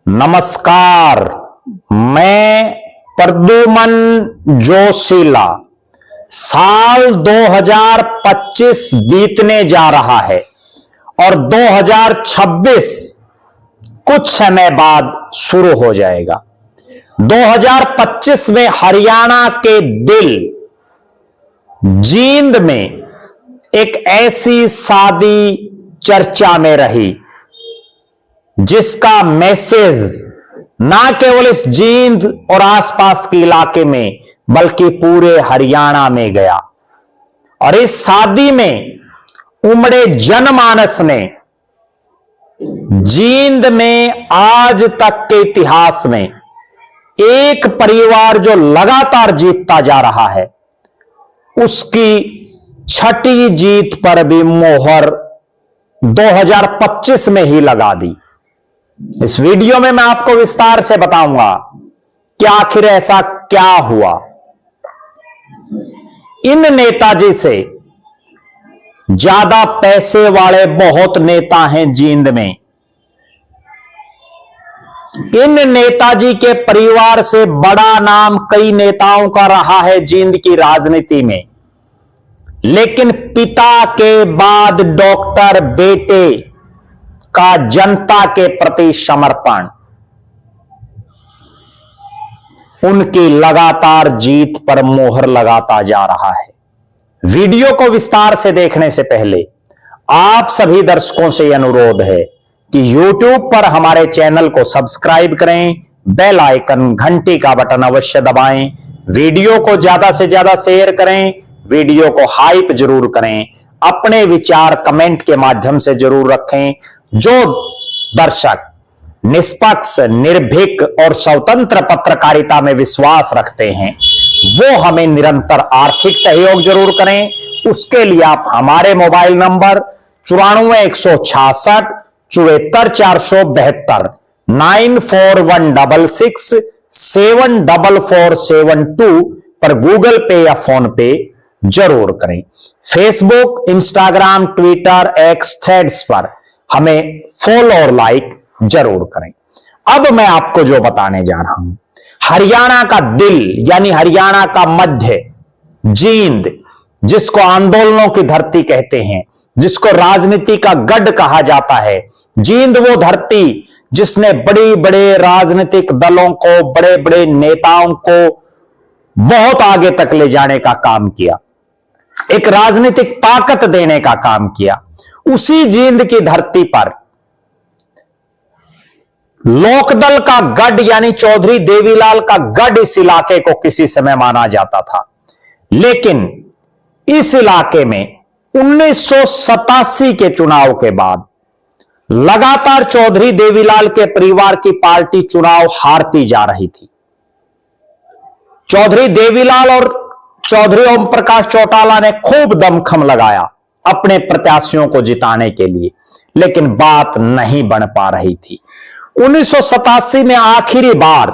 नमस्कार, मैं प्रद्युमन जोशीला। साल 2025 बीतने जा रहा है और 2026 कुछ समय बाद शुरू हो जाएगा। 2025 में हरियाणा के दिल जींद में एक ऐसी शादी चर्चा में रही जिसका मैसेज ना केवल इस जींद और आसपास के इलाके में बल्कि पूरे हरियाणा में गया। और इस शादी में उमड़े जनमानस ने जींद में आज तक के इतिहास में एक परिवार जो लगातार जीतता जा रहा है उसकी छठी जीत पर भी मोहर 2025 में ही लगा दी। इस वीडियो में मैं आपको विस्तार से बताऊंगा कि आखिर ऐसा क्या हुआ। इन नेताजी से ज्यादा पैसे वाले बहुत नेता हैं जींद में। इन नेताजी के परिवार से बड़ा नाम कई नेताओं का रहा है जींद की राजनीति में, लेकिन पिता के बाद डॉक्टर बेटे का जनता के प्रति समर्पण उनकी लगातार जीत पर मोहर लगाता जा रहा है। वीडियो को विस्तार से देखने से पहले आप सभी दर्शकों से यह अनुरोध है कि YouTube पर हमारे चैनल को सब्सक्राइब करें, बेल आइकन घंटी का बटन अवश्य दबाएं, वीडियो को ज्यादा से ज्यादा शेयर करें, वीडियो को हाइप जरूर करें, अपने विचार कमेंट के माध्यम से जरूर रखें। जो दर्शक निष्पक्ष, निर्भीक और स्वतंत्र पत्रकारिता में विश्वास रखते हैं वो हमें निरंतर आर्थिक सहयोग जरूर करें। उसके लिए आप हमारे मोबाइल नंबर 94 166 74 472 9416 74472 पर गूगल पे या फोन पे जरूर करें। Facebook, Instagram, Twitter, x, threads पर हमें फॉलो और लाइक जरूर करें। अब मैं आपको जो बताने जा रहा हूं, हरियाणा का दिल यानी हरियाणा का मध्य जींद, जिसको आंदोलनों की धरती कहते हैं, जिसको राजनीति का गढ़ कहा जाता है, जींद वो धरती जिसने बड़े बड़े राजनीतिक दलों को, बड़े बड़े नेताओं को बहुत आगे तक ले जाने का काम किया, एक राजनीतिक ताकत देने का काम किया। उसी जींद की धरती पर लोकदल का गढ़ यानी चौधरी देवीलाल का गढ़ इस इलाके को किसी समय माना जाता था। लेकिन इस इलाके में 1987 के चुनाव के बाद लगातार चौधरी देवीलाल के परिवार की पार्टी चुनाव हारती जा रही थी। चौधरी देवीलाल और चौधरी ओम प्रकाश चौटाला ने खूब दमखम लगाया अपने प्रत्याशियों को जिताने के लिए, लेकिन बात नहीं बन पा रही थी। 1987 में आखिरी बार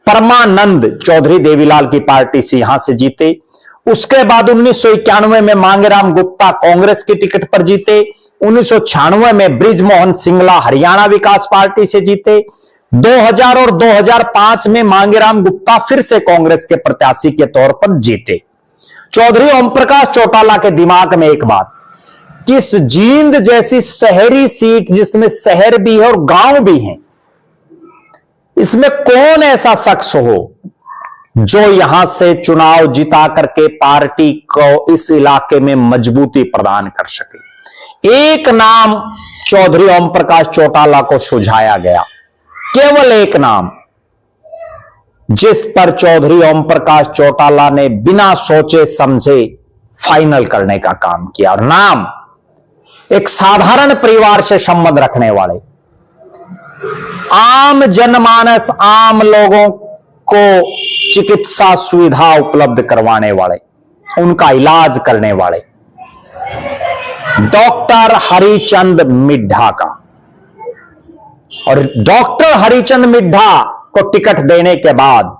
परमानंद चौधरी देवीलाल की पार्टी से यहां से जीते। उसके बाद 1991 में मांगेराम गुप्ता कांग्रेस की टिकट पर जीते। 1996 में बृजमोहन सिंगला हरियाणा विकास पार्टी से जीते। 2000 और 2005 में मांगेराम गुप्ता फिर से कांग्रेस के प्रत्याशी के तौर पर जीते। चौधरी ओम प्रकाश चौटाला के दिमाग में एक बात, किस जींद जैसी शहरी सीट जिसमें शहर भी है और गांव भी है, इसमें कौन ऐसा शख्स हो जो यहां से चुनाव जिता करके पार्टी को इस इलाके में मजबूती प्रदान कर सके। एक नाम चौधरी ओम प्रकाश चौटाला को सुझाया गया, केवल एक नाम, जिस पर चौधरी ओम प्रकाश चौटाला ने बिना सोचे समझे फाइनल करने का काम किया। और नाम एक साधारण परिवार से संबंध रखने वाले, आम जनमानस, आम लोगों को चिकित्सा सुविधा उपलब्ध करवाने वाले, उनका इलाज करने वाले डॉक्टर हरिचंद मिड्ढा का। और डॉक्टर हरिचंद मिड्ढा को टिकट देने के बाद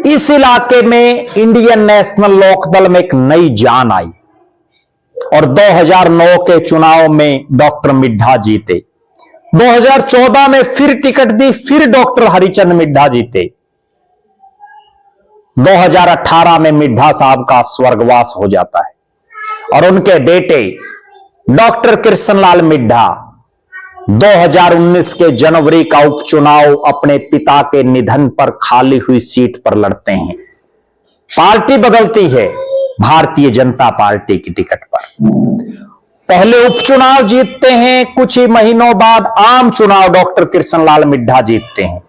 इस इलाके में इंडियन नेशनल लोकदल में एक नई जान आई और 2009 के चुनाव में डॉक्टर मिड्ढा जीते। 2014 में फिर टिकट दी, फिर डॉक्टर हरिचंद मिड्ढा जीते। 2018 में मिड्ढा साहब का स्वर्गवास हो जाता है और उनके बेटे डॉक्टर कृष्णलाल मिड्ढा 2019 के जनवरी का उपचुनाव अपने पिता के निधन पर खाली हुई सीट पर लड़ते हैं। पार्टी बदलती है, भारतीय जनता पार्टी की टिकट पर। पहले उपचुनाव जीतते हैं, कुछ ही महीनों बाद आम चुनाव डॉक्टर कृष्णलाल मिड्ढा जीतते हैं।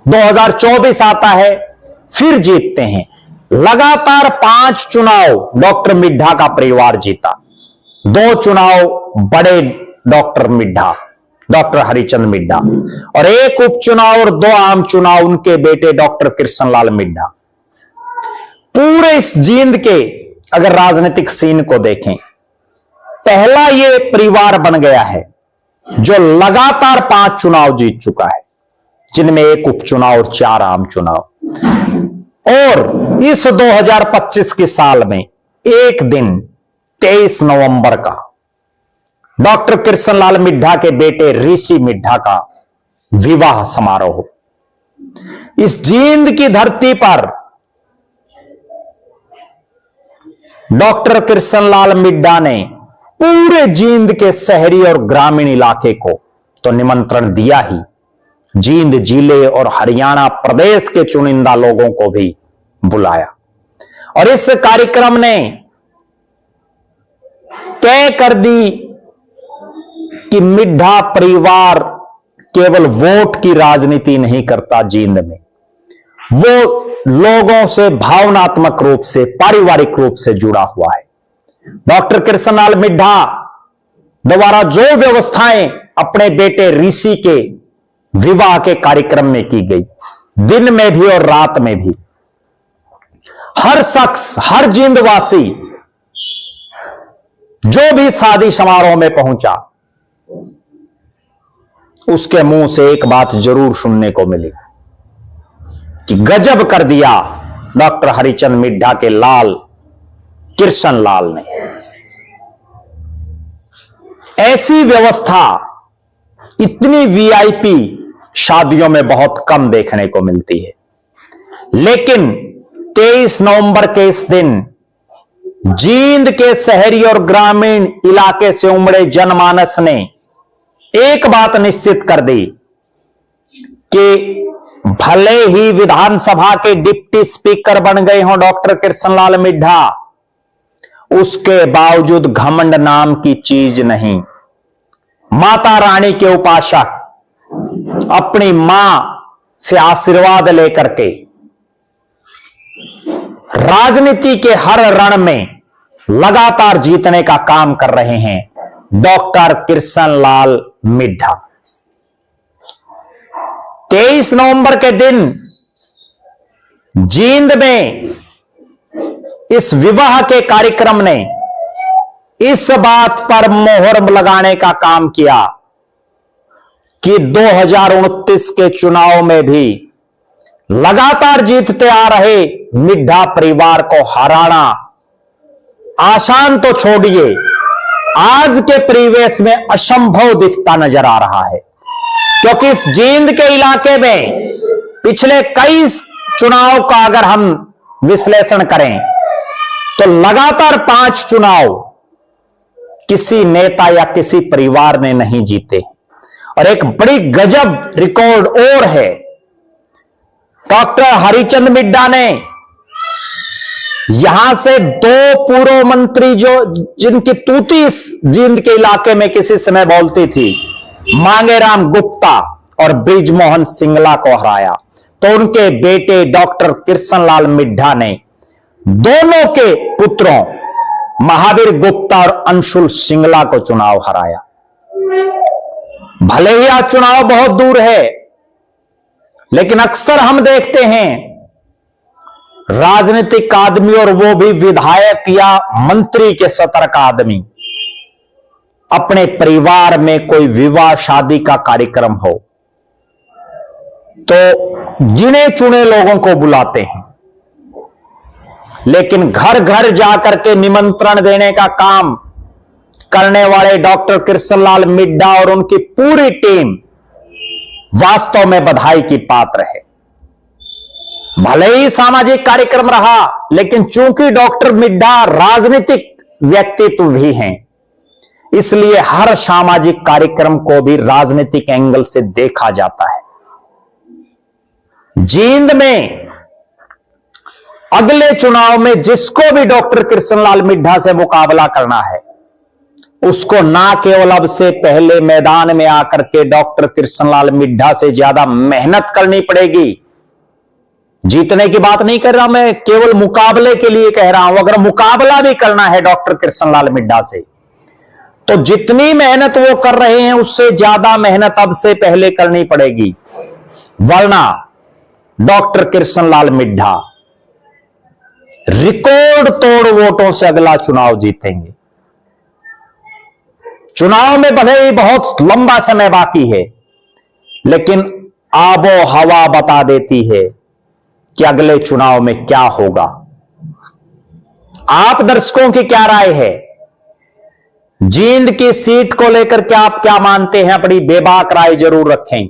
2024 आता है, फिर जीतते हैं। लगातार 5 चुनाव डॉक्टर मिड्ढा का परिवार जीता। 2 चुनाव बड़े डॉक्टर मिड्ढा, डॉक्टर हरिचंद मिड्ढा, और 1 उपचुनाव और 2 आम चुनाव उनके बेटे डॉक्टर कृष्णलाल मिड्ढा। पूरे इस जींद के अगर राजनीतिक सीन को देखें, पहला ये परिवार बन गया है जो लगातार 5 चुनाव जीत चुका है, जिनमें 1 उपचुनाव और 4 आम चुनाव। और इस 2025 के साल में एक दिन 23 नवंबर का डॉक्टर कृष्णलाल मिड्ढा के बेटे ऋषि मिड्ढा का विवाह समारोह। इस जींद की धरती पर डॉक्टर कृष्णलाल मिड्ढा ने पूरे जींद के शहरी और ग्रामीण इलाके को तो निमंत्रण दिया ही, जींद जिले और हरियाणा प्रदेश के चुनिंदा लोगों को भी बुलाया। और इस कार्यक्रम ने तय कर दी कि मिड्ढा परिवार केवल वोट की राजनीति नहीं करता जींद में, वो लोगों से भावनात्मक रूप से, पारिवारिक रूप से जुड़ा हुआ है। डॉक्टर कृष्णलाल मिड्ढा द्वारा जो व्यवस्थाएं अपने बेटे ऋषि के विवाह के कार्यक्रम में की गई, दिन में भी और रात में भी, हर शख्स, हर जींदवासी जो भी शादी समारोह में पहुंचा, उसके मुंह से एक बात जरूर सुनने को मिली कि गजब कर दिया डॉक्टर हरिचंद मिड्ढा के लाल कृष्णलाल ने। ऐसी व्यवस्था इतनी वीआईपी शादियों में बहुत कम देखने को मिलती है। लेकिन 23 नवंबर के इस दिन जींद के शहरी और ग्रामीण इलाके से उमड़े जनमानस ने एक बात निश्चित कर दी कि भले ही विधानसभा के डिप्टी स्पीकर बन गए हों डॉक्टर कृष्णलाल मिड्ढा, उसके बावजूद घमंड नाम की चीज नहीं। माता रानी के उपासक अपनी मां से आशीर्वाद लेकर के राजनीति के हर रण में लगातार जीतने का काम कर रहे हैं डॉक्टर कृष्णलाल मिड्ढा। 23 नवंबर के दिन जींद में इस विवाह के कार्यक्रम ने इस बात पर मोहर लगाने का काम किया कि 2029 के चुनाव में भी लगातार जीतते आ रहे मिड्ढा परिवार को हराना आसान तो छोड़िए, आज के परिवेश में असंभव दिखता नजर आ रहा है। क्योंकि इस जींद के इलाके में पिछले कई चुनाव का अगर हम विश्लेषण करें तो लगातार 5 चुनाव किसी नेता या किसी परिवार ने नहीं जीते। और एक बड़ी गजब रिकॉर्ड और है, डॉक्टर हरिचंद मिड्ढा ने यहां से 2 पूर्व मंत्री जो जिनकी तूती इस जींद के इलाके में किसी समय बोलती थी, मांगेराम गुप्ता और बृजमोहन सिंगला को हराया। तो उनके बेटे डॉक्टर कृष्णलाल मिड्ढा ने दोनों के पुत्रों महावीर गुप्ता और अंशुल सिंगला को चुनाव हराया। भले ही आज चुनाव बहुत दूर है, लेकिन अक्सर हम देखते हैं राजनीतिक आदमी, और वो भी विधायक या मंत्री के सतर का आदमी, अपने परिवार में कोई विवाह शादी का कार्यक्रम हो तो गिने चुने लोगों को बुलाते हैं, लेकिन घर घर जाकर के निमंत्रण देने का काम करने वाले डॉक्टर कृष्णलाल मिड्ढा और उनकी पूरी टीम वास्तव में बधाई की पात्र है। भले ही सामाजिक कार्यक्रम रहा, लेकिन चूंकि डॉक्टर मिड्ढा राजनीतिक व्यक्तित्व भी हैं, इसलिए हर सामाजिक कार्यक्रम को भी राजनीतिक एंगल से देखा जाता है। जींद में अगले चुनाव में जिसको भी डॉक्टर कृष्णलाल मिड्ढा से मुकाबला करना है, उसको ना केवल अब से पहले मैदान में आकर के डॉक्टर कृष्णलाल मिड्ढा से ज्यादा मेहनत करनी पड़ेगी। जीतने की बात नहीं कर रहा मैं, केवल मुकाबले के लिए कह रहा हूं। अगर मुकाबला भी करना है डॉक्टर कृष्णलाल मिड्ढा से, तो जितनी मेहनत वो कर रहे हैं उससे ज्यादा मेहनत अब से पहले करनी पड़ेगी, वरना डॉक्टर कृष्णलाल मिड्ढा रिकॉर्ड तोड़ वोटों से अगला चुनाव जीतेंगे। चुनाव में भले ही बहुत लंबा समय बाकी है, लेकिन आबो हवा बता देती है कि अगले चुनाव में क्या होगा। आप दर्शकों की क्या राय है? जींद की सीट को लेकर के आप क्या मानते हैं? अपनी बेबाक राय जरूर रखें।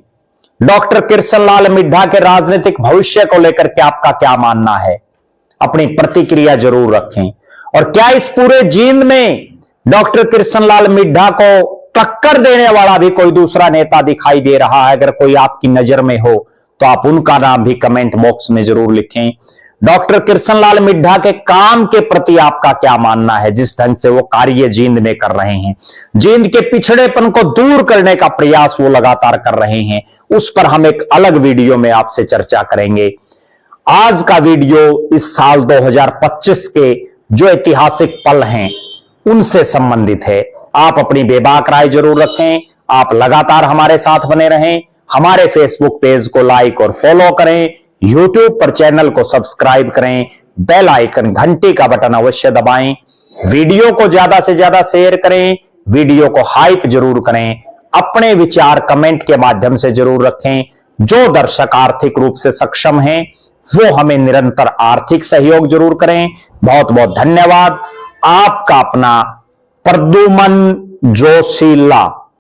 डॉक्टर कृष्णलाल मिड्ढा के राजनीतिक भविष्य को लेकर के आपका क्या मानना है? अपनी प्रतिक्रिया जरूर रखें। और क्या इस पूरे जींद में डॉक्टर कृष्णलाल मिड्ढा को टक्कर देने वाला भी कोई दूसरा नेता दिखाई दे रहा है? अगर कोई आपकी नजर में हो तो आप उनका नाम भी कमेंट बॉक्स में जरूर लिखें। डॉक्टर कृष्णलाल मिड्ढा के काम के प्रति आपका क्या मानना है? जिस ढंग से वो कार्य जींद में कर रहे हैं, जींद के पिछड़ेपन को दूर करने का प्रयास वो लगातार कर रहे हैं, उस पर हम एक अलग वीडियो में आपसे चर्चा करेंगे। आज का वीडियो इस साल 2025 के जो ऐतिहासिक पल हैं उनसे संबंधित है। आप अपनी बेबाक राय जरूर रखें। आप लगातार हमारे साथ बने रहें। हमारे फेसबुक पेज को लाइक और फॉलो करें। यूट्यूब पर चैनल को सब्सक्राइब करें। बेल आइकन घंटी का बटन अवश्य दबाएं। वीडियो को ज्यादा से ज्यादा शेयर करें। वीडियो को हाइप जरूर करें। अपने विचार कमेंट के माध्यम से जरूर रखें। जो दर्शक आर्थिक रूप से सक्षम हैं वो हमें निरंतर आर्थिक सहयोग जरूर करें। बहुत बहुत धन्यवाद। आपका अपना प्रद्युमन जोशीला।